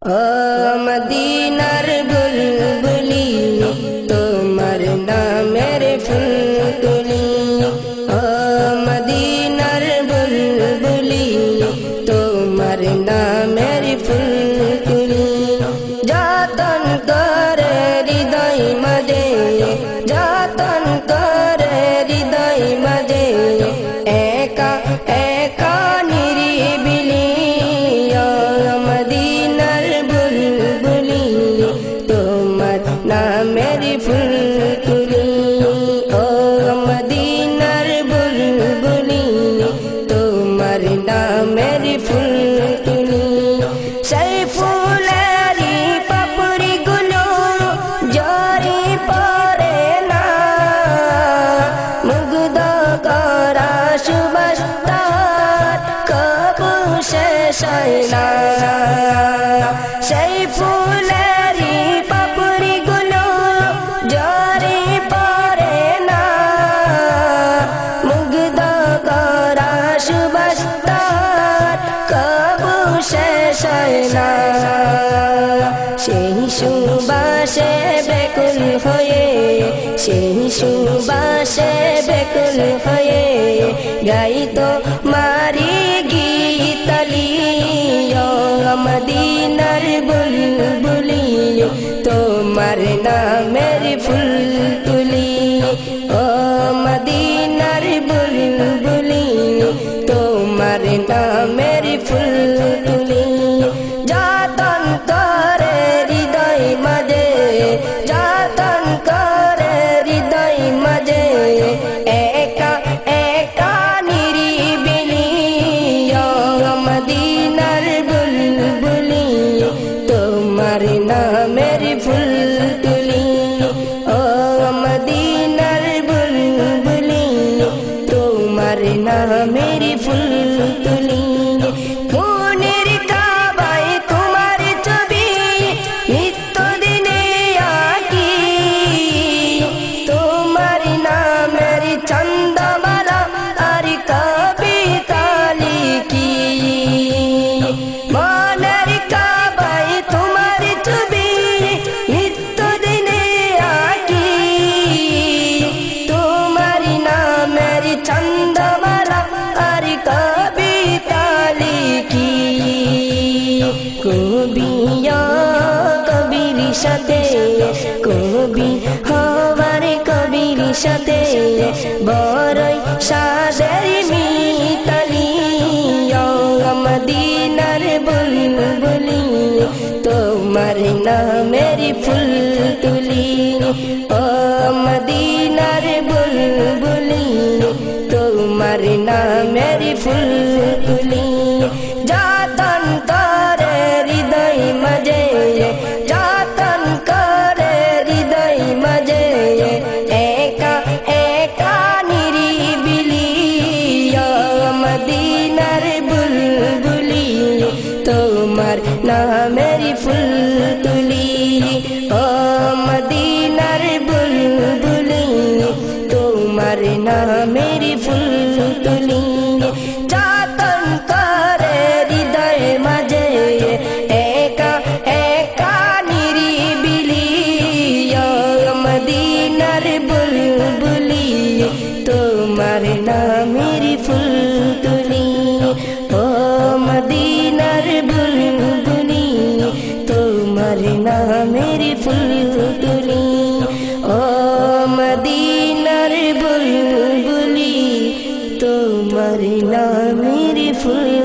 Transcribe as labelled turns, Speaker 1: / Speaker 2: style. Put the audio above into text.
Speaker 1: ओ मदीनार बुलबुली तुम्हार नाम मेरे फुलकुली। ओ मदीनार बुलबुली तुम्हार नाम मेरे फुलकुली। जातन करे हृदय मजे, जातन करे हृदय मजे, एका एका निरिबिली। ओ मदीनार बुलबुली तुम्हार नाम मेरी फुलकुली। ओ मदीनार बुलबुली तुम्हार नाम मेरी फुलकुली। সেই ফুলেরি পাপড়ি গুলো জরি পড়ে না, মুগ্ধ করা সুবাস তার কবু শেষ হয় না। সেই ফুলেরি পাপড়ি গুলো জরি পড়ে না, মুগ্ধ করা সুবাস তার কবু শেষ হয় না। সেই সুবাসে বেকুল হয়ে, সেই সুবাসে বেকুল হয়ে গাইতো মারি গীতালি। ও মদিনার বুলবুলি তোমার নামের ফুলকুলি। ও মদিনার বুলবুলি তোমার নামের ফুলকুলি। যাতন করে হৃদয় মাঝে, যাতন করে হৃদয় মাঝে, একা একা নিরিবিলি। ও মদিনার বুলবুলি তোমার নামের ফুলকুলি। ও মদিনার বুলবুলি তোমার নামের ফুলকুলি। মনের কাবায় তোমার ছবি নিত্য দিনে আঁকি, তোমার নামের চন্দমালা আর কবিতা লিখি। মনের কাবায় তোমার ছবি নিত্য দিনে আঁকি, তোমার নামের চন্দমালা আর কবিতা লিখি। কবিয়া কবির সাথে, কবি হওয়ার কবির সাথে বড়ই সাদের মিতালি। ও মদিনার বুলবুলি তোমার নামের ফুলকুলি। ও মদিনার বুলবুলি তোমার নামের ফুলকুলি। যাতন করে হৃদয় মাঝে, যাতন করে হৃদয় মাঝে, একা একা নিরিবিলি। ও মদিনার বুলবুলি তোমার নামের ফুলকুলি। ও মদিনার বুলবুলি তোমার নামের ফুলকুলি। যাতন করে হৃদয় মাঝে, একা একা নিরিবিলি। ও মদিনার বুলবুলি তোমার নামের ফুলকুলি। ও মদিনার বুলবুলি তোমার নামের ফুলকুলি। ও মদিনার বুলবুলি তোমার নামের ফুল।